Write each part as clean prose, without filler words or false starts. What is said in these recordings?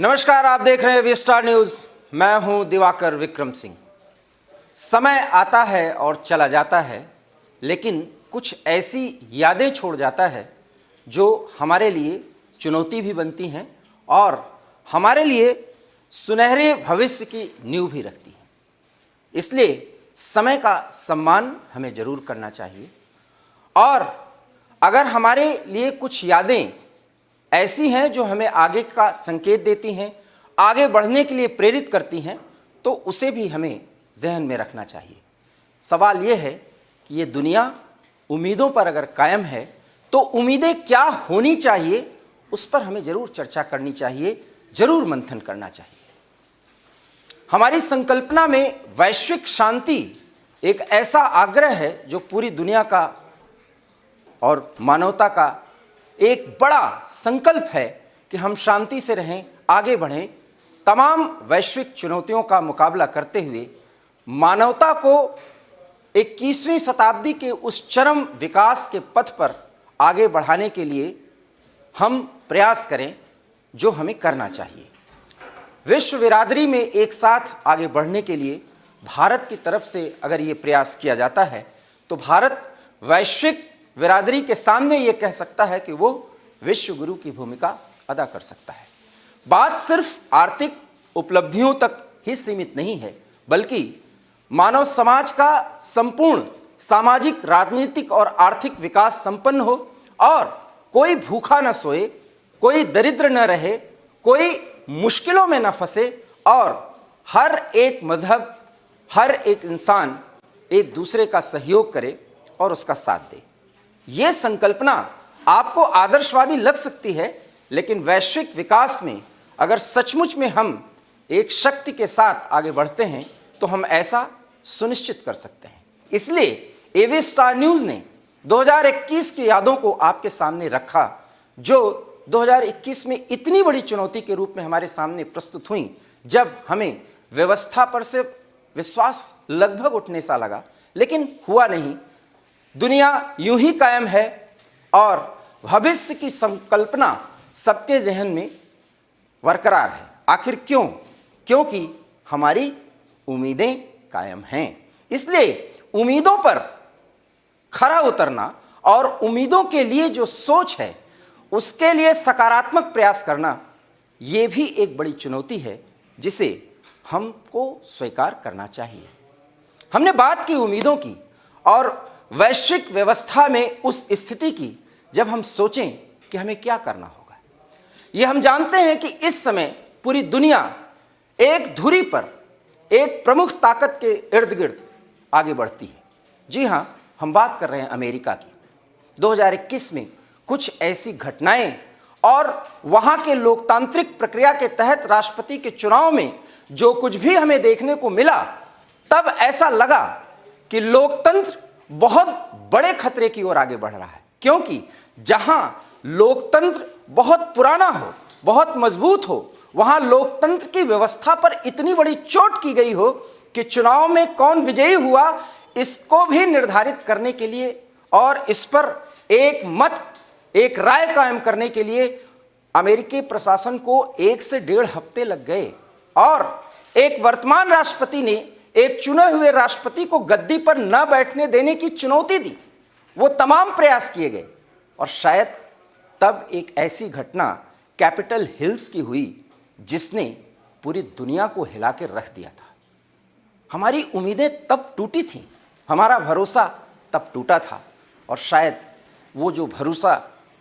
नमस्कार, आप देख रहे हैं वी स्टार न्यूज। मैं हूं दिवाकर विक्रम सिंह। समय आता है और चला जाता है, लेकिन कुछ ऐसी यादें छोड़ जाता है जो हमारे लिए चुनौती भी बनती हैं और हमारे लिए सुनहरे भविष्य की नींव भी रखती हैं। इसलिए समय का सम्मान हमें जरूर करना चाहिए और अगर हमारे लिए कुछ यादें ऐसी हैं जो हमें आगे का संकेत देती हैं, आगे बढ़ने के लिए प्रेरित करती हैं, तो उसे भी हमें जहन में रखना चाहिए। सवाल यह है कि ये दुनिया उम्मीदों पर अगर कायम है तो उम्मीदें क्या होनी चाहिए, उस पर हमें जरूर चर्चा करनी चाहिए, जरूर मंथन करना चाहिए। हमारी संकल्पना में वैश्विक शांति एक ऐसा आग्रह है जो पूरी दुनिया का और मानवता का एक बड़ा संकल्प है कि हम शांति से रहें, आगे बढ़ें, तमाम वैश्विक चुनौतियों का मुकाबला करते हुए मानवता को 21वीं शताब्दी के उस चरम विकास के पथ पर आगे बढ़ाने के लिए हम प्रयास करें जो हमें करना चाहिए। विश्व बिरादरी में एक साथ आगे बढ़ने के लिए भारत की तरफ से अगर ये प्रयास किया जाता है तो भारत वैश्विक बिरादरी के सामने ये कह सकता है कि वो विश्व गुरु की भूमिका अदा कर सकता है। बात सिर्फ आर्थिक उपलब्धियों तक ही सीमित नहीं है, बल्कि मानव समाज का संपूर्ण सामाजिक, राजनीतिक और आर्थिक विकास संपन्न हो और कोई भूखा न सोए, कोई दरिद्र न रहे, कोई मुश्किलों में न फंसे और हर एक मजहब, हर एक इंसान एक दूसरे का सहयोग करे और उसका साथ दे। ये संकल्पना आपको आदर्शवादी लग सकती है, लेकिन वैश्विक विकास में अगर सचमुच में हम एक शक्ति के साथ आगे बढ़ते हैं तो हम ऐसा सुनिश्चित कर सकते हैं। इसलिए एवी स्टार न्यूज़ ने 2021 की यादों को आपके सामने रखा, जो 2021 में इतनी बड़ी चुनौती के रूप में हमारे सामने प्रस्तुत हुई, जब हमें व्यवस्था पर से विश्वास लगभग उठने सा लगा, लेकिन हुआ नहीं। दुनिया यूं ही कायम है और भविष्य की संकल्पना सबके जहन में बरकरार है। आखिर क्यों? क्योंकि हमारी उम्मीदें कायम हैं। इसलिए उम्मीदों पर खरा उतरना और उम्मीदों के लिए जो सोच है उसके लिए सकारात्मक प्रयास करना, ये भी एक बड़ी चुनौती है जिसे हमको स्वीकार करना चाहिए। हमने बात की उम्मीदों की और वैश्विक व्यवस्था में उस स्थिति की जब हम सोचें कि हमें क्या करना होगा। ये हम जानते हैं कि इस समय पूरी दुनिया एक धुरी पर एक प्रमुख ताकत के इर्द गिर्द आगे बढ़ती है। जी हाँ, हम बात कर रहे हैं अमेरिका की। 2021 में कुछ ऐसी घटनाएं और वहाँ के लोकतांत्रिक प्रक्रिया के तहत राष्ट्रपति के चुनाव में जो कुछ भी हमें देखने को मिला, तब ऐसा लगा कि लोकतंत्र बहुत बड़े खतरे की ओर आगे बढ़ रहा है। क्योंकि जहां लोकतंत्र बहुत पुराना हो, बहुत मजबूत हो, वहां लोकतंत्र की व्यवस्था पर इतनी बड़ी चोट की गई हो कि चुनाव में कौन विजयी हुआ इसको भी निर्धारित करने के लिए और इस पर एक मत, एक राय कायम करने के लिए अमेरिकी प्रशासन को 1 से 1.5 हफ्ते लग गए और एक वर्तमान राष्ट्रपति ने एक चुने हुए राष्ट्रपति को गद्दी पर न बैठने देने की चुनौती दी। वो तमाम प्रयास किए गए और शायद तब एक ऐसी घटना कैपिटल हिल्स की हुई जिसने पूरी दुनिया को हिला के रख दिया था। हमारी उम्मीदें तब टूटी थीं, हमारा भरोसा तब टूटा था और शायद वो जो भरोसा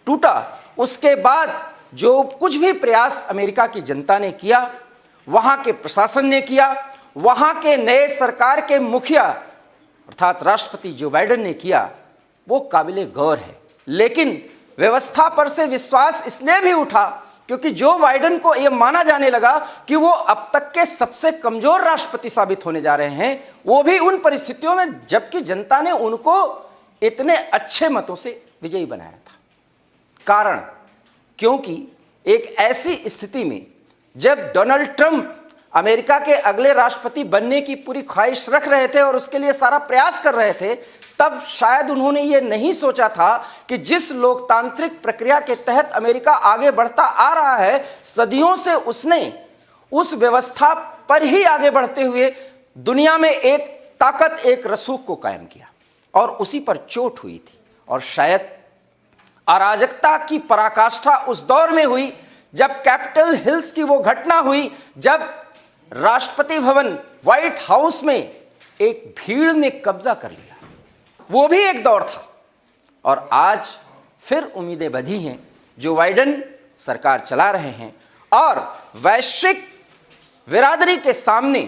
टूटा, उसके बाद जो कुछ भी प्रयास अमेरिका की जनता ने किया, वहाँ के प्रशासन ने किया, वहाँ के नए सरकार के मुखिया अर्थात राष्ट्रपति जो बाइडेन ने किया, वो काबिले गौर है। लेकिन व्यवस्था पर से विश्वास इसलिए भी उठा क्योंकि जो बाइडेन को यह माना जाने लगा कि वो अब तक के सबसे कमजोर राष्ट्रपति साबित होने जा रहे हैं, वो भी उन परिस्थितियों में जबकि जनता ने उनको इतने अच्छे मतों से विजयी बनाया था। कारण क्योंकि एक ऐसी स्थिति में जब डोनाल्ड ट्रंप अमेरिका के अगले राष्ट्रपति बनने की पूरी ख्वाहिश रख रहे थे और उसके लिए सारा प्रयास कर रहे थे, तब शायद उन्होंने ये नहीं सोचा था कि जिस लोकतांत्रिक प्रक्रिया के तहत अमेरिका आगे बढ़ता आ रहा है, सदियों से उसने उस व्यवस्था पर ही आगे बढ़ते हुए दुनिया में एक ताकत, एक रसूख को कायम किया और उसी पर चोट हुई थी। और शायद अराजकता की पराकाष्ठा उस दौर में हुई जब कैपिटल हिल्स की वो घटना हुई, जब राष्ट्रपति भवन व्हाइट हाउस में एक भीड़ ने कब्जा कर लिया। वो भी एक दौर था और आज फिर उम्मीदें बंधी हैं। जो बाइडेन सरकार चला रहे हैं और वैश्विक बिरादरी के सामने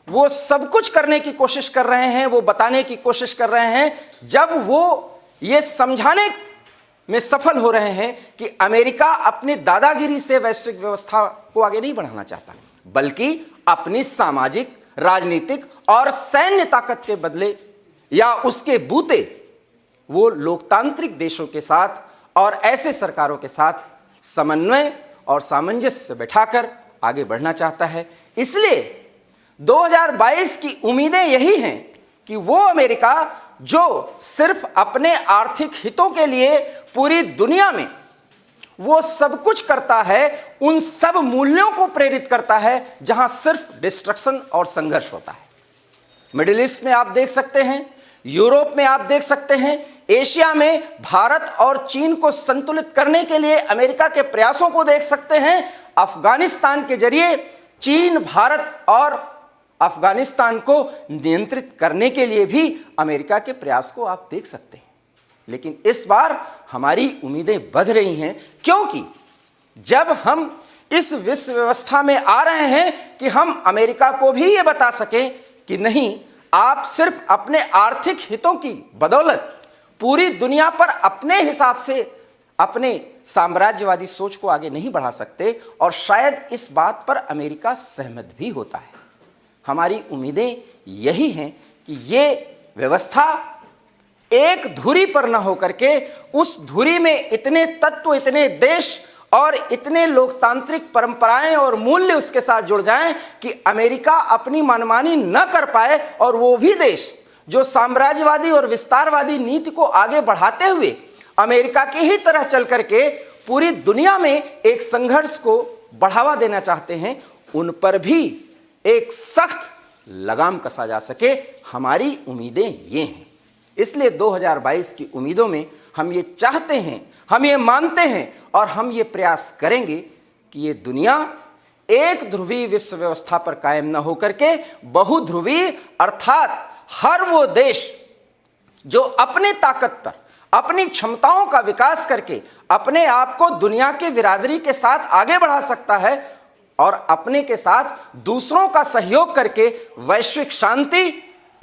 वो सब कुछ करने की कोशिश कर रहे हैं, वो बताने की कोशिश कर रहे हैं, जब वो ये समझाने में सफल हो रहे हैं कि अमेरिका अपनी दादागिरी से वैश्विक व्यवस्था को आगे नहीं बढ़ाना चाहता, बल्कि अपनी सामाजिक, राजनीतिक और सैन्य ताकत के बदले या उसके बूते वो लोकतांत्रिक देशों के साथ और ऐसे सरकारों के साथ समन्वय और सामंजस्य बैठाकर आगे बढ़ना चाहता है। इसलिए 2022 की उम्मीदें यही हैं कि वो अमेरिका जो सिर्फ अपने आर्थिक हितों के लिए पूरी दुनिया में वो सब कुछ करता है, उन सब मूल्यों को प्रेरित करता है जहां सिर्फ डिस्ट्रक्शन और संघर्ष होता है। मिडिल ईस्ट में आप देख सकते हैं, यूरोप में आप देख सकते हैं, एशिया में भारत और चीन को संतुलित करने के लिए अमेरिका के प्रयासों को देख सकते हैं। अफगानिस्तान के जरिए चीन, भारत और अफगानिस्तान को नियंत्रित करने के लिए भी अमेरिका के प्रयास को आप देख सकते हैं। लेकिन इस बार हमारी उम्मीदें बढ़ रही हैं, क्योंकि जब हम इस विश्व व्यवस्था में आ रहे हैं कि हम अमेरिका को भी ये बता सकें कि नहीं, आप सिर्फ अपने आर्थिक हितों की बदौलत पूरी दुनिया पर अपने हिसाब से अपने साम्राज्यवादी सोच को आगे नहीं बढ़ा सकते, और शायद इस बात पर अमेरिका सहमत भी होता है। हमारी उम्मीदें यही हैं कि ये व्यवस्था एक धुरी पर न होकर के उस धुरी में इतने तत्व, इतने देश और इतने लोकतांत्रिक परंपराएं और मूल्य उसके साथ जुड़ जाएं कि अमेरिका अपनी मनमानी न कर पाए, और वो भी देश जो साम्राज्यवादी और विस्तारवादी नीति को आगे बढ़ाते हुए अमेरिका की ही तरह चल करके पूरी दुनिया में एक संघर्ष को बढ़ावा देना चाहते हैं, उन पर भी एक सख्त लगाम कसा जा सके। हमारी उम्मीदें ये हैं। इसलिए 2022 की उम्मीदों में हम ये चाहते हैं, हम ये मानते हैं और हम ये प्रयास करेंगे कि ये दुनिया एक ध्रुवीय विश्व व्यवस्था पर कायम न होकर के बहुध्रुवीय, अर्थात हर वो देश जो अपनी ताकत पर, अपनी क्षमताओं का विकास करके अपने आप को दुनिया के बिरादरी के साथ आगे बढ़ा सकता है और अपने के साथ दूसरों का सहयोग करके वैश्विक शांति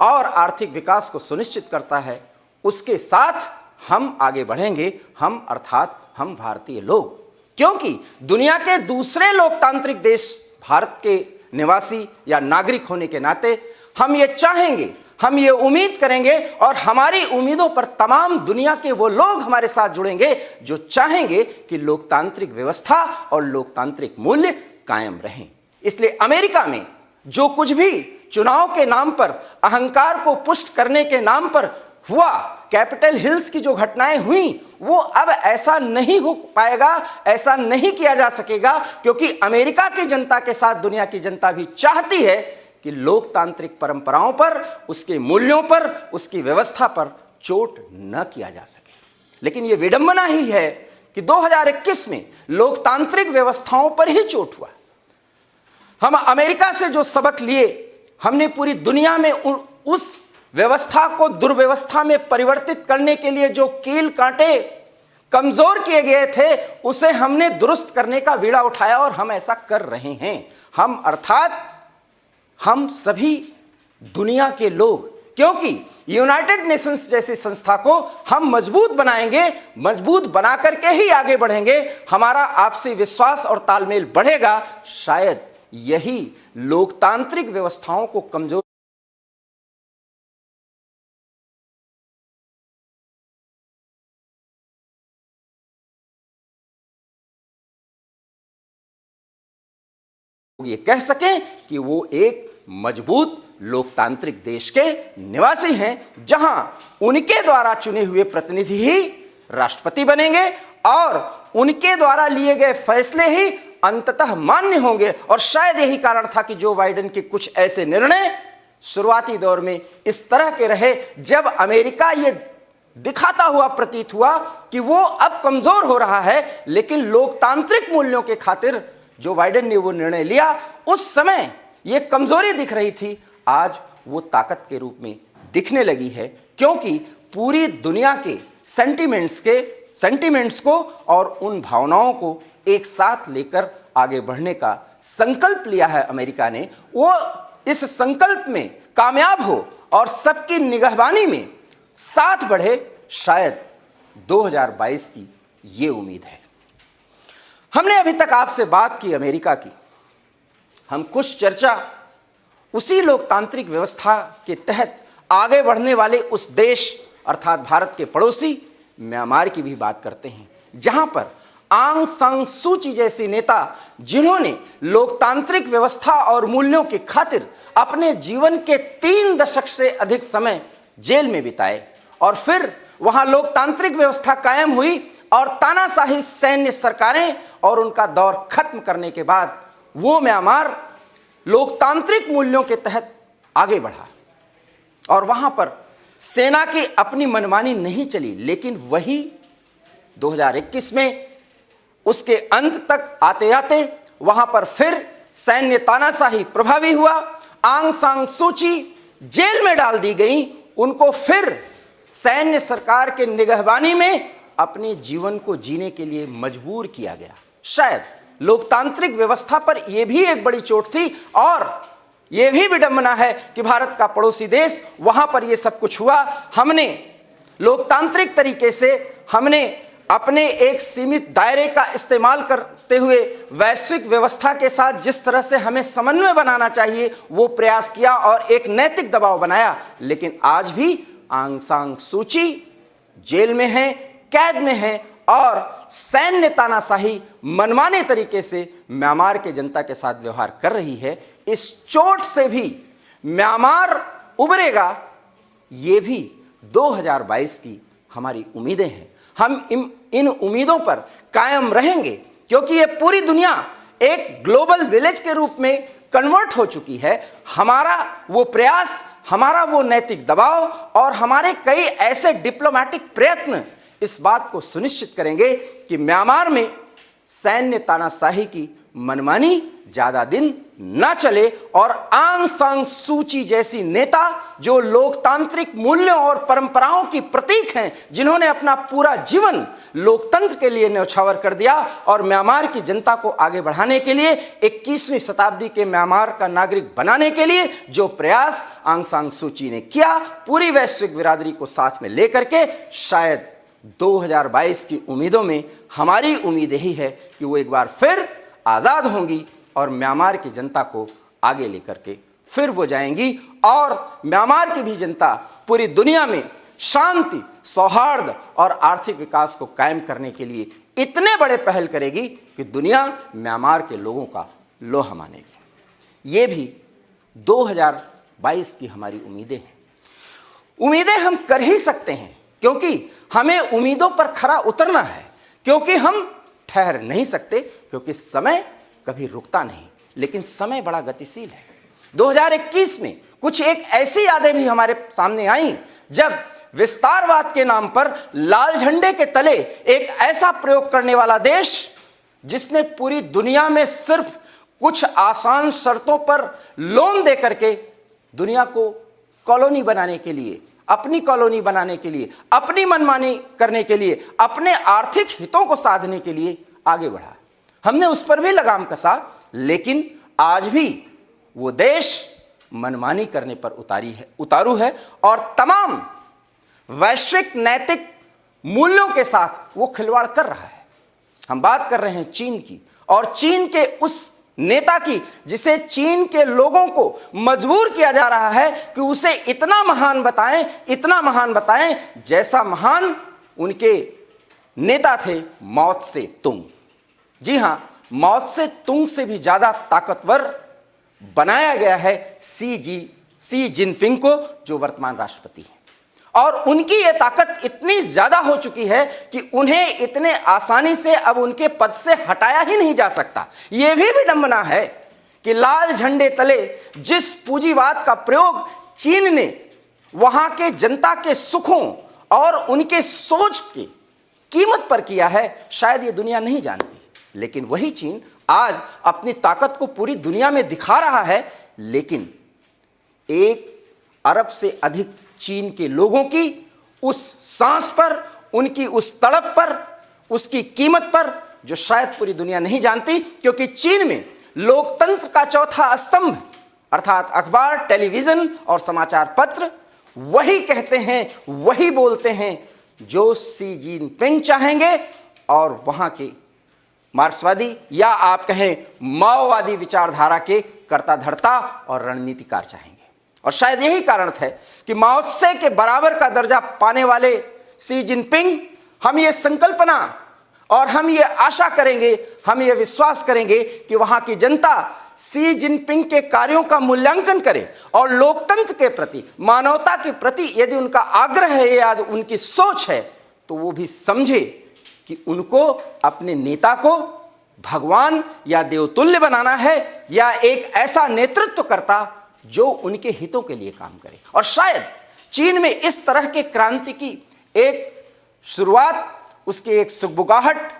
और आर्थिक विकास को सुनिश्चित करता है, उसके साथ हम आगे बढ़ेंगे। हम अर्थात हम भारतीय लोग, क्योंकि दुनिया के दूसरे लोकतांत्रिक देश भारत के निवासी या नागरिक होने के नाते हम ये चाहेंगे, हम ये उम्मीद करेंगे और हमारी उम्मीदों पर तमाम दुनिया के वो लोग हमारे साथ जुड़ेंगे जो चाहेंगे कि लोकतांत्रिक व्यवस्था और लोकतांत्रिक मूल्य कायम रहें। इसलिए अमेरिका में जो कुछ भी चुनाव के नाम पर, अहंकार को पुष्ट करने के नाम पर हुआ, कैपिटल हिल्स की जो घटनाएं हुई, वो अब ऐसा नहीं हो पाएगा, ऐसा नहीं किया जा सकेगा, क्योंकि अमेरिका की जनता के साथ दुनिया की जनता भी चाहती है कि लोकतांत्रिक परंपराओं पर, उसके मूल्यों पर, उसकी व्यवस्था पर चोट न किया जा सके। लेकिन यह विडंबना ही है कि 2021 में लोकतांत्रिक व्यवस्थाओं पर ही चोट हुआ। हम अमेरिका से जो सबक लिए, हमने पूरी दुनिया में उस व्यवस्था को दुर्व्यवस्था में परिवर्तित करने के लिए जो कील कांटे कमजोर किए गए थे, उसे हमने दुरुस्त करने का बीड़ा उठाया और हम ऐसा कर रहे हैं। हम अर्थात हम सभी दुनिया के लोग, क्योंकि यूनाइटेड नेशंस जैसी संस्था को हम मजबूत बनाएंगे, मजबूत बना करके ही आगे बढ़ेंगे, हमारा आपसी विश्वास और तालमेल बढ़ेगा। शायद यही लोकतांत्रिक व्यवस्थाओं को कमजोर ये कह सकें कि वो एक मजबूत लोकतांत्रिक देश के निवासी हैं, जहां उनके द्वारा चुने हुए प्रतिनिधि ही राष्ट्रपति बनेंगे और उनके द्वारा लिए गए फैसले ही अंततः मान्य होंगे। और शायद यही कारण था कि जो बाइडेन के कुछ ऐसे निर्णय शुरुआती दौर में इस तरह के रहे, जब अमेरिका ये दिखाता हुआ प्रतीत हुआ कि वो अब कमजोर हो रहा है, लेकिन लोकतांत्रिक मूल्यों के खातिर जो बाइडेन ने वो निर्णय लिया, उस समय ये कमजोरी दिख रही थी, आज वो ताकत के रूप में दिखने लगी है, क्योंकि पूरी दुनिया के सेंटिमेंट्स को और उन भावनाओं को एक साथ लेकर आगे बढ़ने का संकल्प लिया है अमेरिका ने। वो इस संकल्प में कामयाब हो और सबकी निगहबानी में साथ बढ़े, शायद 2022 की ये उम्मीद है। हमने अभी तक आपसे बात की अमेरिका की, हम कुछ चर्चा उसी लोकतांत्रिक व्यवस्था के तहत आगे बढ़ने वाले उस देश अर्थात भारत के पड़ोसी म्यांमार की भी बात करते हैं, जहां पर आंग सान सू की जैसी नेता, जिन्होंने लोकतांत्रिक व्यवस्था और मूल्यों की खातिर अपने जीवन के 3 दशक से अधिक समय जेल में बिताए और फिर वहां लोकतांत्रिक व्यवस्था कायम हुई और तानाशाही सैन्य सरकारें और उनका दौर खत्म करने के बाद वो म्यांमार लोकतांत्रिक मूल्यों के तहत आगे बढ़ा और वहां पर सेना की अपनी मनमानी नहीं चली, लेकिन वही 2021 में उसके अंत तक आते आते वहां पर फिर सैन्य तानाशाही प्रभावी हुआ। आंग सान सू की जेल में डाल दी गई, उनको फिर सैन्य सरकार के निगहबानी में अपने जीवन को जीने के लिए मजबूर किया गया। शायद लोकतांत्रिक व्यवस्था पर यह भी एक बड़ी चोट थी और यह भी विडंबना है कि भारत का पड़ोसी देश, वहां पर यह सब कुछ हुआ। हमने लोकतांत्रिक तरीके से हमने अपने एक सीमित दायरे का इस्तेमाल करते हुए वैश्विक व्यवस्था के साथ जिस तरह से हमें समन्वय बनाना चाहिए वो प्रयास किया और एक नैतिक दबाव बनाया, लेकिन आज भी आंग सान सू की जेल में है, कैद में है और सैन्य तानाशाही मनमाने तरीके से म्यांमार के जनता के साथ व्यवहार कर रही है। इस चोट से भी म्यांमार उबरेगा, ये भी 2022 की हमारी उम्मीदें हैं। हम इन उम्मीदों पर कायम रहेंगे, क्योंकि ये पूरी दुनिया एक ग्लोबल विलेज के रूप में कन्वर्ट हो चुकी है। हमारा वो प्रयास, हमारा वो नैतिक दबाव और हमारे कई ऐसे डिप्लोमैटिक प्रयत्न इस बात को सुनिश्चित करेंगे कि म्यांमार में सैन्य तानाशाही की मनमानी ज्यादा दिन न चले और आंग सान सू की जैसी नेता, जो लोकतांत्रिक मूल्यों और परंपराओं की प्रतीक हैं, जिन्होंने अपना पूरा जीवन लोकतंत्र के लिए न्यौछावर कर दिया और म्यांमार की जनता को आगे बढ़ाने के लिए 21वीं शताब्दी के म्यांमार का नागरिक बनाने के लिए जो प्रयास आंग सान सू की ने किया, पूरी वैश्विक बिरादरी को साथ में लेकर के, शायद 2022 की उम्मीदों में हमारी उम्मीद यही है कि वो एक बार फिर आज़ाद होंगी और म्यांमार की जनता को आगे लेकर के फिर वो जाएंगी और म्यांमार की भी जनता पूरी दुनिया में शांति, सौहार्द और आर्थिक विकास को कायम करने के लिए इतने बड़े पहल करेगी कि दुनिया म्यांमार के लोगों का लोहा मानेगी। ये भी 2022 की हमारी उम्मीदें हैं। उम्मीदें हम कर ही सकते हैं, क्योंकि हमें उम्मीदों पर खरा उतरना है, क्योंकि हम ठहर नहीं सकते, क्योंकि समय कभी रुकता नहीं, लेकिन समय बड़ा गतिशील है। 2021 में कुछ एक ऐसी यादें भी हमारे सामने आईं जब विस्तारवाद के नाम पर लाल झंडे के तले एक ऐसा प्रयोग करने वाला देश, जिसने पूरी दुनिया में सिर्फ कुछ आसान शर्तों पर लोन दे करके दुनिया को कॉलोनी बनाने के लिए, अपनी कॉलोनी बनाने के लिए, अपनी मनमानी करने के लिए, अपने आर्थिक हितों को साधने के लिए आगे बढ़ा। हमने उस पर भी लगाम कसा, लेकिन आज भी वो देश मनमानी करने पर उतारू है और तमाम वैश्विक नैतिक मूल्यों के साथ वो खिलवाड़ कर रहा है। हम बात कर रहे हैं चीन की, और चीन के उस नेता की जिसे चीन के लोगों को मजबूर किया जा रहा है कि उसे इतना महान बताएं जैसा महान उनके नेता थे माओ से तुंग। जी हां, माओ से तुंग से भी ज्यादा ताकतवर बनाया गया है सी शी जिनपिंग को, जो वर्तमान राष्ट्रपति हैं। और उनकी यह ताकत इतनी ज्यादा हो चुकी है कि उन्हें इतने आसानी से अब उनके पद से हटाया ही नहीं जा सकता। यह भी विडंबना है कि लाल झंडे तले जिस पूंजीवाद का प्रयोग चीन ने वहां के जनता के सुखों और उनके सोच की कीमत पर किया है, शायद ये दुनिया नहीं जानती। लेकिन वही चीन आज अपनी ताकत को पूरी दुनिया में दिखा रहा है। लेकिन 1 अरब से अधिक चीन के लोगों की उस सांस पर, उनकी उस तड़प पर, उसकी कीमत पर, जो शायद पूरी दुनिया नहीं जानती। क्योंकि चीन में लोकतंत्र का चौथा स्तंभ अर्थात अखबार, टेलीविजन और समाचार पत्र वही कहते हैं, वही बोलते हैं जो शी जिनपिंग चाहेंगे और वहां के मार्क्सवादी या आप कहें माओवादी विचारधारा के कर्ता धर्ता और रणनीतिकार चाहेंगे। और शायद यही कारण है कि माओ त्से के बराबर का दर्जा पाने वाले शी जिनपिंग, हम ये संकल्पना और हम ये आशा करेंगे, हम ये विश्वास करेंगे कि वहां की जनता शी जिनपिंग के कार्यों का मूल्यांकन करे और लोकतंत्र के प्रति, मानवता के प्रति यदि उनका आग्रह है या उनकी सोच है, तो वो भी समझे कि उनको अपने नेता को भगवान या देवतुल्य बनाना है या एक ऐसा नेतृत्व करता जो उनके हितों के लिए काम करे। और शायद चीन में इस तरह के क्रांति की एक शुरुआत, उसकी एक सुगबुगाहट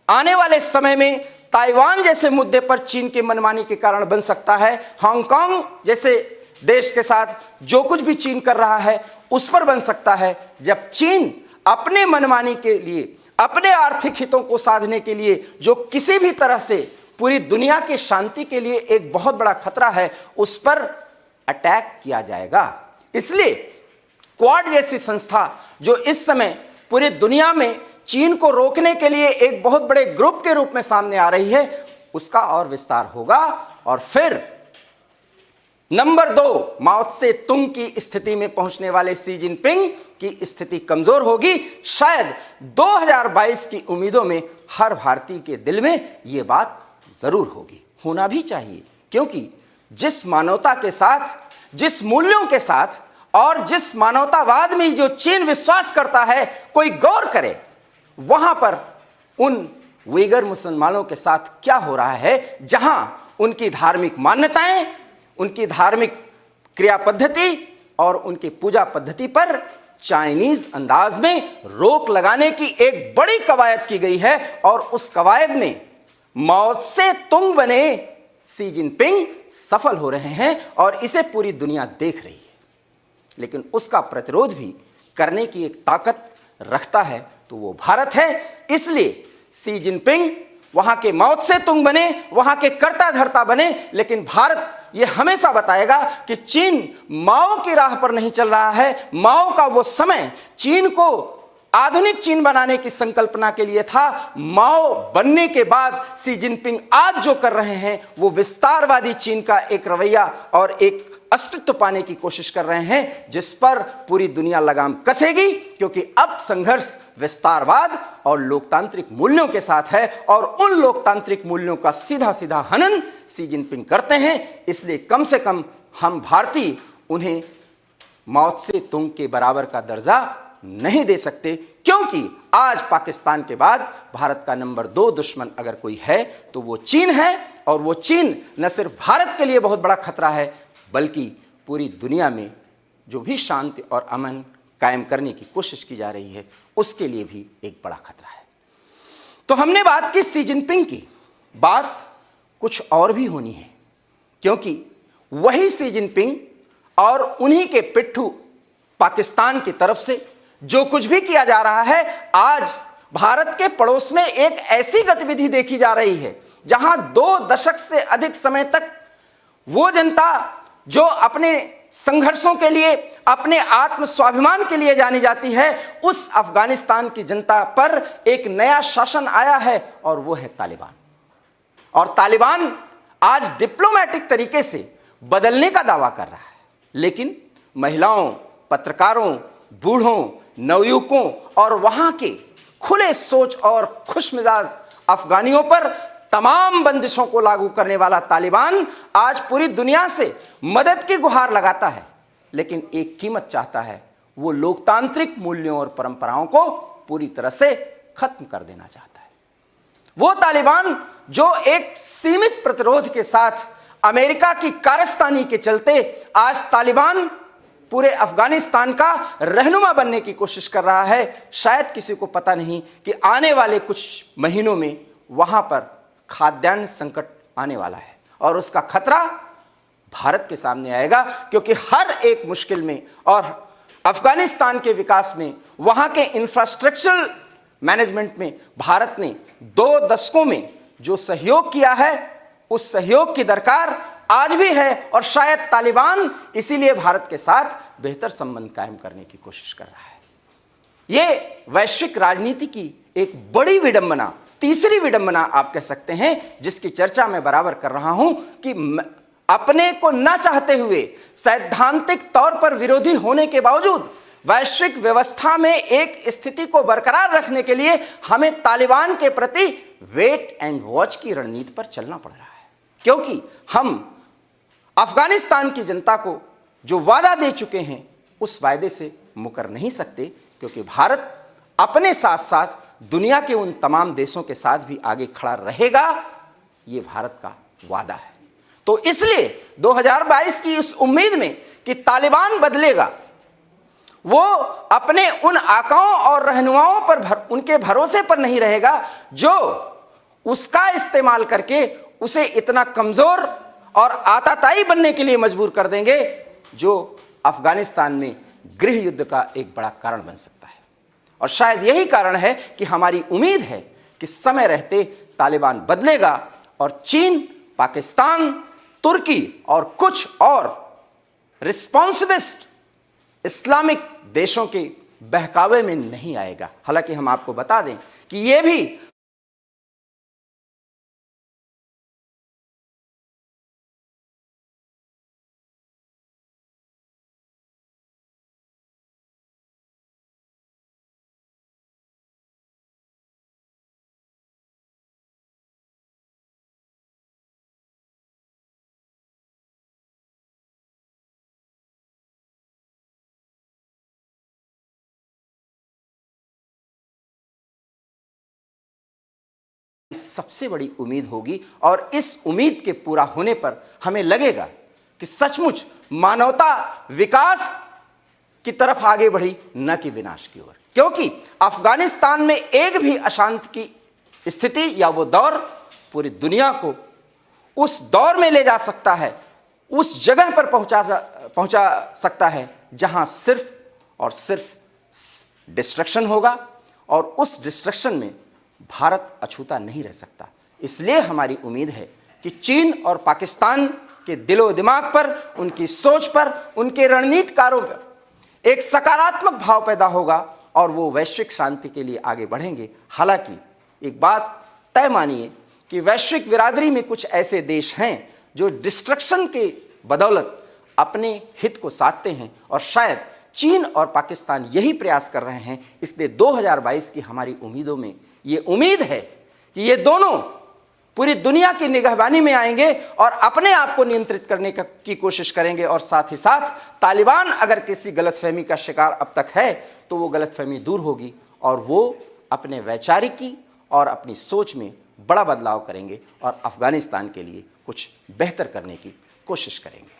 आने वाले समय में ताइवान जैसे मुद्दे पर चीन की मनमानी के कारण बन सकता है। हांगकांग जैसे देश के साथ जो कुछ भी चीन कर रहा है उस पर बन सकता है, जब चीन अपने मनमानी के लिए, अपने आर्थिक हितों को साधने के लिए, जो किसी भी तरह से पूरी दुनिया की शांति के लिए एक बहुत बड़ा खतरा है, उस पर अटैक किया जाएगा। इसलिए क्वाड जैसी संस्था जो इस समय पूरी दुनिया में चीन को रोकने के लिए एक बहुत बड़े ग्रुप के रूप में सामने आ रही है, उसका और विस्तार होगा। और फिर नंबर 2, माओ त्से तुंग की स्थिति में पहुंचने वाले शी जिनपिंग की स्थिति कमजोर होगी। शायद 2022 की उम्मीदों में हर भारतीय के दिल में यह बात जरूर होगी, होना भी चाहिए। क्योंकि जिस मानवता के साथ, जिस मूल्यों के साथ और जिस मानवतावाद में जो चीन विश्वास करता है, कोई गौर करे वहां पर उन उइगर मुसलमानों के साथ क्या हो रहा है, जहां उनकी धार्मिक मान्यताएं, उनकी धार्मिक क्रिया पद्धति और उनकी पूजा पद्धति पर चाइनीज अंदाज में रोक लगाने की एक बड़ी कवायद की गई है। और उस कवायद में माओ त्से तुंग बने शी जिनपिंग सफल हो रहे हैं और इसे पूरी दुनिया देख रही है। लेकिन उसका प्रतिरोध भी करने की एक ताकत रखता है तो वो भारत है। इसलिए शी जिनपिंग वहां के माओ त्से तुंग बने, वहां के कर्ता धर्ता बने, लेकिन भारत ये हमेशा बताएगा कि चीन माओ की राह पर नहीं चल रहा है। माओ का वो समय चीन को आधुनिक चीन बनाने की संकल्पना के लिए था। माओ बनने के बाद शी जिनपिंग आज जो कर रहे हैं वो विस्तारवादी चीन का एक रवैया और एक अस्तित्व पाने की कोशिश कर रहे हैं, जिस पर पूरी दुनिया लगाम कसेगी। क्योंकि अब संघर्ष विस्तारवाद और लोकतांत्रिक मूल्यों के साथ है और उन लोकतांत्रिक मूल्यों का सीधा सीधा हनन शी जिनपिंग करते हैं। इसलिए कम से कम हम भारतीय उन्हें माओ त्से तुंग के बराबर का दर्जा नहीं दे सकते। क्योंकि आज पाकिस्तान के बाद भारत का नंबर 2 दुश्मन अगर कोई है तो वो चीन है। और वो चीन न सिर्फ भारत के लिए बहुत बड़ा खतरा है, बल्कि पूरी दुनिया में जो भी शांति और अमन कायम करने की कोशिश की जा रही है उसके लिए भी एक बड़ा खतरा है। तो हमने बात की शी जिनपिंग की, बात कुछ और भी होनी है। क्योंकि वही शी जिनपिंग और उन्हीं के पिट्ठू पाकिस्तान की तरफ से जो कुछ भी किया जा रहा है, आज भारत के पड़ोस में एक ऐसी गतिविधि देखी जा रही है जहां 2 दशक से अधिक समय तक वो जनता जो अपने संघर्षों के लिए, अपने आत्म स्वाभिमान के लिए जानी जाती है, उस अफगानिस्तान की जनता पर एक नया शासन आया है और वो है तालिबान। और तालिबान आज डिप्लोमेटिक तरीके से बदलने का दावा कर रहा है, लेकिन महिलाओं, पत्रकारों, बूढ़ों, नवयुवकों और वहां के खुले सोच और खुशमिजाज अफगानियों पर तमाम बंदिशों को लागू करने वाला तालिबान आज पूरी दुनिया से मदद की गुहार लगाता है। लेकिन एक कीमत चाहता है, वो लोकतांत्रिक मूल्यों और परंपराओं को पूरी तरह से खत्म कर देना चाहता है। वो तालिबान जो एक सीमित प्रतिरोध के साथ अमेरिका की कारस्तानी के चलते आज तालिबान पूरे अफगानिस्तान का रहनुमा बनने की कोशिश कर रहा है, शायद किसी को पता नहीं कि आने वाले कुछ महीनों में वहां पर खाद्यान्न संकट आने वाला है और उसका खतरा भारत के सामने आएगा, क्योंकि हर एक मुश्किल में और अफगानिस्तान के विकास में, वहां के इंफ्रास्ट्रक्चरल मैनेजमेंट में भारत ने 2 दशकों में जो सहयोग किया है, उस सहयोग की दरकार आज भी है और शायद तालिबान इसीलिए भारत के साथ बेहतर संबंध कायम करने की कोशिश कर रहा है। यह वैश्विक राजनीति की एक बड़ी विडंबना, तीसरी विडंबना आप कह सकते हैं, जिसकी चर्चा मैं बराबर कर रहा हूं कि अपने को न चाहते हुए, सैद्धांतिक तौर पर विरोधी होने के बावजूद वैश्विक व्यवस्था में एक स्थिति को बरकरार रखने के लिए हमें तालिबान के प्रति वेट एंड वॉच की रणनीति पर चलना पड़ रहा है, क्योंकि हम अफगानिस्तान की जनता को जो वादा दे चुके हैं उस वायदे से मुकर नहीं सकते, क्योंकि भारत अपने साथ साथ दुनिया के उन तमाम देशों के साथ भी आगे खड़ा रहेगा, ये भारत का वादा है। तो इसलिए 2022 की इस उम्मीद में कि तालिबान बदलेगा, वो अपने उन आकाओं और रहनुमाओं पर उनके भरोसे पर नहीं रहेगा जो उसका इस्तेमाल करके उसे इतना कमजोर और आताताई बनने के लिए मजबूर कर देंगे, जो अफगानिस्तान में गृह युद्ध का एक बड़ा कारण बन सकता है। और शायद यही कारण है कि हमारी उम्मीद है कि समय रहते तालिबान बदलेगा और चीन, पाकिस्तान, तुर्की और कुछ और रिस्पॉन्सिबिलिस्ट इस्लामिक देशों के बहकावे में नहीं आएगा। हालांकि हम आपको बता दें कि यह भी सबसे बड़ी उम्मीद होगी और इस उम्मीद के पूरा होने पर हमें लगेगा कि सचमुच मानवता विकास की तरफ आगे बढ़ी, न कि विनाश की ओर। क्योंकि अफगानिस्तान में एक भी अशांति की स्थिति या वो दौर पूरी दुनिया को उस दौर में ले जा सकता है, उस जगह पर पहुंचा सकता है जहां सिर्फ और सिर्फ डिस्ट्रक्शन होगा, और उस डिस्ट्रक्शन में भारत अछूता नहीं रह सकता। इसलिए हमारी उम्मीद है कि चीन और पाकिस्तान के दिलो दिमाग पर, उनकी सोच पर, उनके रणनीतिकारों पर एक सकारात्मक भाव पैदा होगा और वो वैश्विक शांति के लिए आगे बढ़ेंगे। हालांकि एक बात तय मानिए कि वैश्विक बिरादरी में कुछ ऐसे देश हैं जो डिस्ट्रक्शन के बदौलत अपने हित को साधते हैं, और शायद चीन और पाकिस्तान यही प्रयास कर रहे हैं। इसलिए 2022 की हमारी उम्मीदों में ये उम्मीद है कि ये दोनों पूरी दुनिया की निगहबानी में आएंगे और अपने आप को नियंत्रित करने की कोशिश करेंगे, और साथ ही साथ तालिबान अगर किसी गलतफहमी का शिकार अब तक है तो वो गलतफहमी दूर होगी और वो अपने वैचारिकी और अपनी सोच में बड़ा बदलाव करेंगे और अफगानिस्तान के लिए कुछ बेहतर करने की कोशिश करेंगे।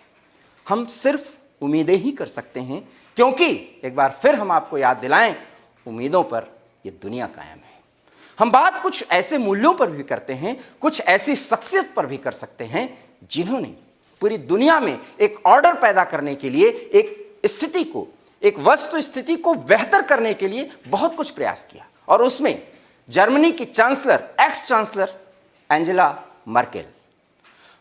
हम सिर्फ उम्मीदें ही कर सकते हैं, क्योंकि एक बार फिर हम आपको याद दिलाएं, उम्मीदों पर ये दुनिया कायम है। हम बात कुछ ऐसे मूल्यों पर भी करते हैं, कुछ ऐसी शख्सियत पर भी कर सकते हैं जिन्होंने पूरी दुनिया में एक ऑर्डर पैदा करने के लिए, एक स्थिति को, एक वस्तु स्थिति को बेहतर करने के लिए बहुत कुछ प्रयास किया, और उसमें जर्मनी की chancellor, x chancellor Angela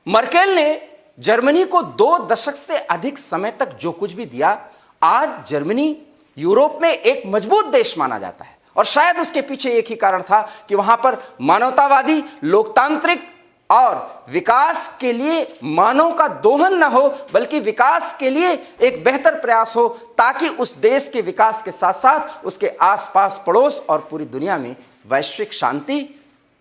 Merkel ने जर्मनी को 2 दशक से अधिक समय तक जो कुछ भी दिया, आज जर्मनी यूरोप में एक मजबूत देश माना जाता है। और शायद उसके पीछे एक ही कारण था कि वहां पर मानवतावादी, लोकतांत्रिक और विकास के लिए मानव का दोहन न हो, बल्कि विकास के लिए एक बेहतर प्रयास हो, ताकि उस देश के विकास के साथ साथ उसके आसपास, पड़ोस और पूरी दुनिया में वैश्विक शांति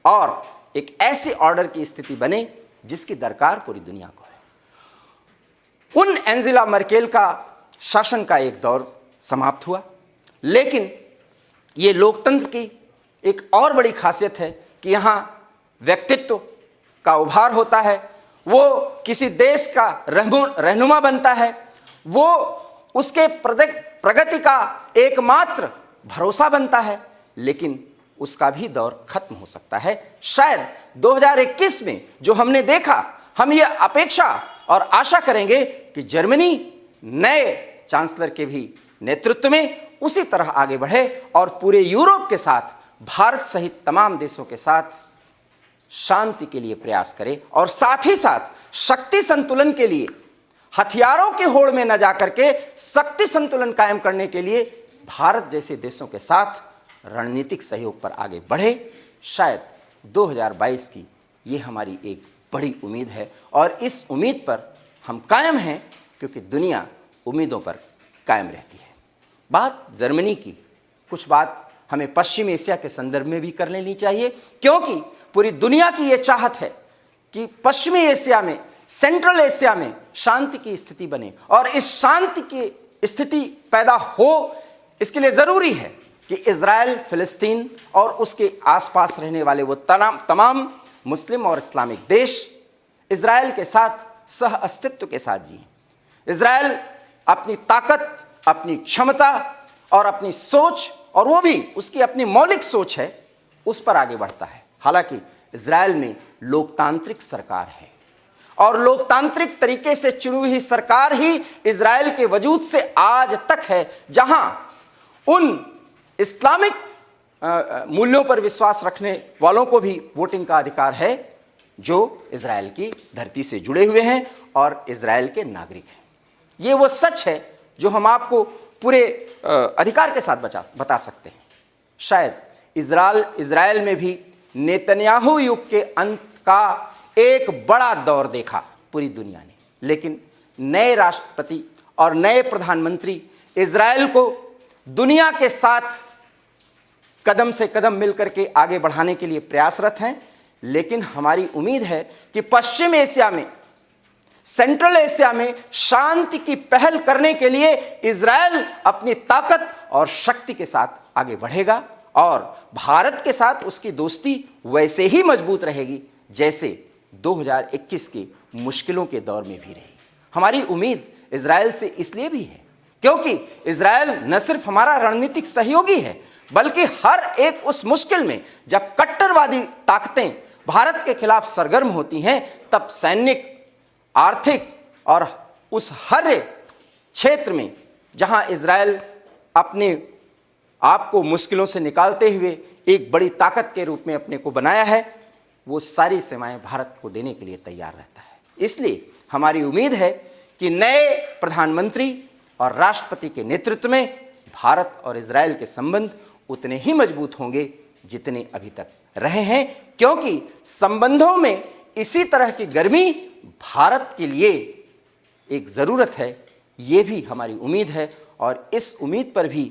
और एक ऐसी ऑर्डर की स्थिति बने जिसकी दरकार पूरी दुनिया को है। उन एंजेला मर्केल का शासन का एक दौर समाप्त हुआ। लेकिन ये लोकतंत्र की एक और बड़ी खासियत है कि यहाँ व्यक्तित्व का उभार होता है, वो किसी देश का रहनुमा बनता है, वो उसके प्रगति का एकमात्र भरोसा बनता है। लेकिन उसका भी दौर खत्म हो सकता है। शायद 2021 में जो हमने देखा, हम ये अपेक्षा और आशा करेंगे कि जर्मनी नए चांसलर के भी नेतृत्व में उसी तरह आगे बढ़े और पूरे यूरोप के साथ, भारत सहित तमाम देशों के साथ शांति के लिए प्रयास करे और साथ ही साथ शक्ति संतुलन के लिए हथियारों के होड़ में न जाकर के शक्ति संतुलन कायम करने के लिए भारत जैसे देशों के साथ रणनीतिक सहयोग पर आगे बढ़े। शायद 2022 की ये हमारी एक बड़ी उम्मीद है और इस उम्मीद पर हम कायम हैं, क्योंकि दुनिया उम्मीदों पर कायम रहती है। बात जर्मनी की, कुछ बात हमें पश्चिम एशिया के संदर्भ में भी कर लेनी चाहिए, क्योंकि पूरी दुनिया की ये चाहत है कि पश्चिमी एशिया में, सेंट्रल एशिया में शांति की स्थिति बने और इस शांति की स्थिति पैदा हो, इसके लिए ज़रूरी है कि इजराइल, फिलिस्तीन और उसके आसपास रहने वाले वो तमाम मुस्लिम और इस्लामिक देश इजराइल के साथ सह अस्तित्व के साथ जिए। इजराइल अपनी ताकत, अपनी क्षमता और अपनी सोच, और वो भी उसकी अपनी मौलिक सोच है, उस पर आगे बढ़ता है। हालांकि इजराइल में लोकतांत्रिक सरकार है और लोकतांत्रिक तरीके से चुनी हुई सरकार ही इजराइल के वजूद से आज तक है, जहां उन इस्लामिक मूल्यों पर विश्वास रखने वालों को भी वोटिंग का अधिकार है जो इजराइल की धरती से जुड़े हुए हैं और इजराइल के नागरिक हैं। ये वो सच है जो हम आपको पूरे अधिकार के साथ बता सकते हैं। शायद इजराइल में भी नेतन्याहू युग के अंत का एक बड़ा दौर देखा पूरी दुनिया ने, लेकिन नए राष्ट्रपति और नए प्रधानमंत्री इजराइल को दुनिया के साथ कदम से कदम मिलकर के आगे बढ़ाने के लिए प्रयासरत हैं। लेकिन हमारी उम्मीद है कि पश्चिम एशिया में, सेंट्रल एशिया में शांति की पहल करने के लिए इजराइल अपनी ताकत और शक्ति के साथ आगे बढ़ेगा और भारत के साथ उसकी दोस्ती वैसे ही मजबूत रहेगी जैसे 2021 के मुश्किलों के दौर में भी रही। हमारी उम्मीद इजराइल से इसलिए भी है क्योंकि इजराइल न सिर्फ हमारा रणनीतिक सहयोगी है, बल्कि हर एक उस मुश्किल में जब कट्टरवादी ताकतें भारत के खिलाफ सरगर्म होती हैं, तब सैनिक, आर्थिक और उस हर क्षेत्र में जहां इजराइल अपने आप को मुश्किलों से निकालते हुए एक बड़ी ताकत के रूप में अपने को बनाया है, वो सारी सेवाएं भारत को देने के लिए तैयार रहता है। इसलिए हमारी उम्मीद है कि नए प्रधानमंत्री और राष्ट्रपति के नेतृत्व में भारत और इजराइल के संबंध उतने ही मजबूत होंगे जितने अभी तक रहे हैं, क्योंकि संबंधों में इसी तरह की गर्मी भारत के लिए एक ज़रूरत है। ये भी हमारी उम्मीद है और इस उम्मीद पर भी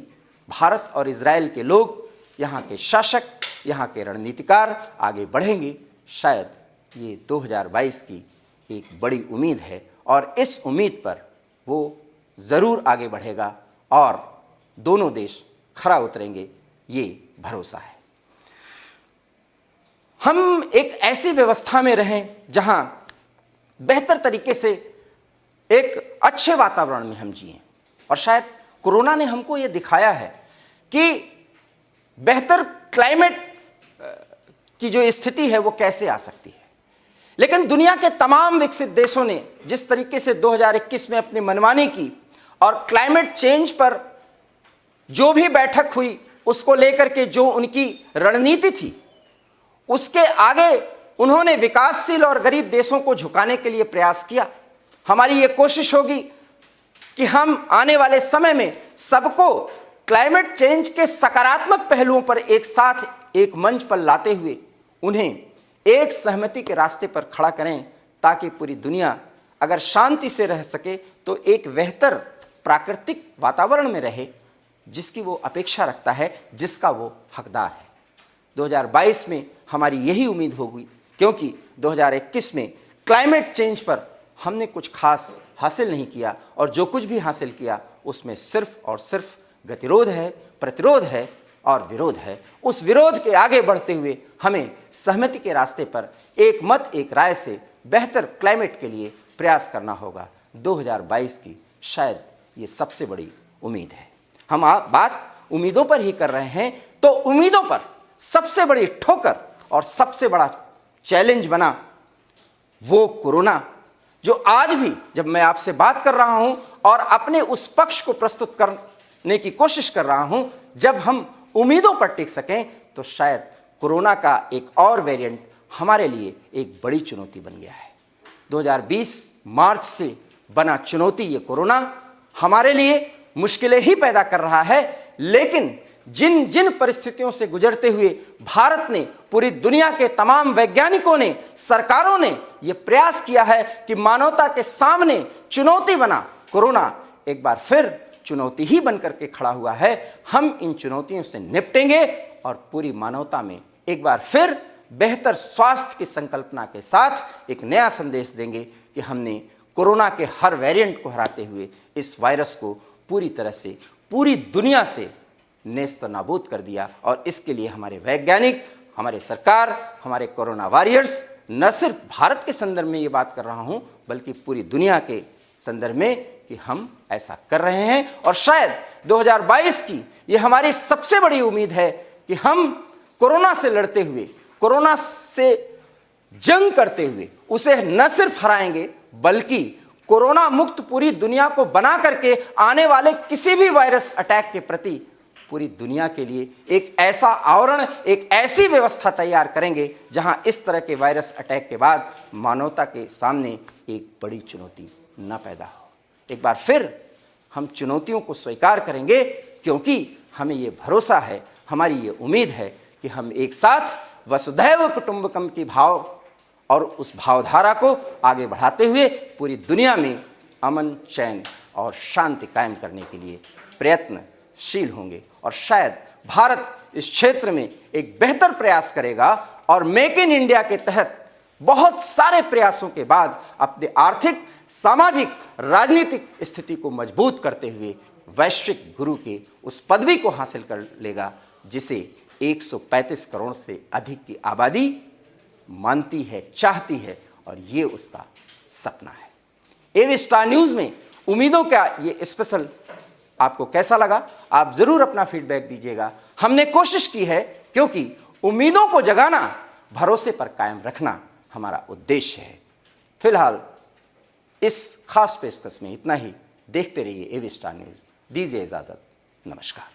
भारत और इजराइल के लोग, यहाँ के शासक, यहाँ के रणनीतिकार आगे बढ़ेंगे। शायद ये 2022 की एक बड़ी उम्मीद है और इस उम्मीद पर वो ज़रूर आगे बढ़ेगा और दोनों देश खरा उतरेंगे, ये भरोसा है। हम एक ऐसी व्यवस्था में रहें जहां बेहतर तरीके से एक अच्छे वातावरण में हम जिएं, और शायद कोरोना ने हमको ये दिखाया है कि बेहतर क्लाइमेट की जो स्थिति है वो कैसे आ सकती है। लेकिन दुनिया के तमाम विकसित देशों ने जिस तरीके से 2021 में अपनी मनमानी की और क्लाइमेट चेंज पर जो भी बैठक हुई उसको लेकर के जो उनकी रणनीति थी, उसके आगे उन्होंने विकासशील और गरीब देशों को झुकाने के लिए प्रयास किया। हमारी ये कोशिश होगी कि हम आने वाले समय में सबको क्लाइमेट चेंज के सकारात्मक पहलुओं पर एक साथ एक मंच पर लाते हुए उन्हें एक सहमति के रास्ते पर खड़ा करें, ताकि पूरी दुनिया अगर शांति से रह सके तो एक बेहतर प्राकृतिक वातावरण में रहे जिसकी वो अपेक्षा रखता है, जिसका वो हकदार है। 2022 में हमारी यही उम्मीद होगी, क्योंकि 2021 में क्लाइमेट चेंज पर हमने कुछ खास हासिल नहीं किया और जो कुछ भी हासिल किया उसमें सिर्फ और सिर्फ गतिरोध है, प्रतिरोध है और विरोध है। उस विरोध के आगे बढ़ते हुए हमें सहमति के रास्ते पर एक मत एक राय से बेहतर क्लाइमेट के लिए प्रयास करना होगा। 2022 की शायद ये सबसे बड़ी उम्मीद है। हम बात उम्मीदों पर ही कर रहे हैं, तो उम्मीदों पर सबसे बड़ी ठोकर और सबसे बड़ा चैलेंज बना वो कोरोना, जो आज भी जब मैं आपसे बात कर रहा हूं और अपने उस पक्ष को प्रस्तुत करने की कोशिश कर रहा हूं, जब हम उम्मीदों पर टिक सकें तो शायद कोरोना का एक और वेरिएंट हमारे लिए एक बड़ी चुनौती बन गया है। 2020 मार्च से बना चुनौती ये कोरोना हमारे लिए मुश्किलें ही पैदा कर रहा है, लेकिन जिन जिन परिस्थितियों से गुजरते हुए भारत ने, पूरी दुनिया के तमाम वैज्ञानिकों ने, सरकारों ने यह प्रयास किया है कि मानवता के सामने चुनौती बना कोरोना एक बार फिर चुनौती ही बनकर के खड़ा हुआ है। हम इन चुनौतियों से निपटेंगे और पूरी मानवता में एक बार फिर बेहतर स्वास्थ्य की संकल्पना के साथ एक नया संदेश देंगे कि हमने कोरोना के हर वेरिएंट को हराते हुए इस वायरस को पूरी तरह से पूरी दुनिया से नेस्त नाबूद कर दिया। और इसके लिए हमारे वैज्ञानिक, हमारे सरकार, हमारे कोरोना वॉरियर्स, न सिर्फ भारत के संदर्भ में ये बात कर रहा हूँ बल्कि पूरी दुनिया के संदर्भ में कि हम ऐसा कर रहे हैं। और शायद 2022 की ये हमारी सबसे बड़ी उम्मीद है कि हम कोरोना से लड़ते हुए, कोरोना से जंग करते हुए उसे न सिर्फ हराएंगे बल्कि कोरोना मुक्त पूरी दुनिया को बना करके आने वाले किसी भी वायरस अटैक के प्रति पूरी दुनिया के लिए एक ऐसा आवरण, एक ऐसी व्यवस्था तैयार करेंगे जहां इस तरह के वायरस अटैक के बाद मानवता के सामने एक बड़ी चुनौती न पैदा हो। एक बार फिर हम चुनौतियों को स्वीकार करेंगे क्योंकि हमें ये भरोसा है, हमारी ये उम्मीद है कि हम एक साथ वसुधैव कुटुंबकम की भाव और उस भावधारा को आगे बढ़ाते हुए पूरी दुनिया में अमन, चैन और शांति कायम करने के लिए प्रयत्नशील होंगे। और शायद भारत इस क्षेत्र में एक बेहतर प्रयास करेगा और मेक इन इंडिया के तहत बहुत सारे प्रयासों के बाद अपने आर्थिक, सामाजिक, राजनीतिक स्थिति को मजबूत करते हुए वैश्विक गुरु की उस पदवी को हासिल कर लेगा जिसे 135 करोड़ से अधिक की आबादी मानती है, चाहती है, और ये उसका सपना है। एवी स्टार न्यूज़ में उम्मीदों का ये स्पेशल आपको कैसा लगा? आप ज़रूर अपना फीडबैक दीजिएगा। हमने कोशिश की है क्योंकि उम्मीदों को जगाना, भरोसे पर कायम रखना हमारा उद्देश्य है। फिलहाल इस खास पेशकश में इतना ही। देखते रहिए एवी स्टार न्यूज़। दीजिए इजाज़त। नमस्कार।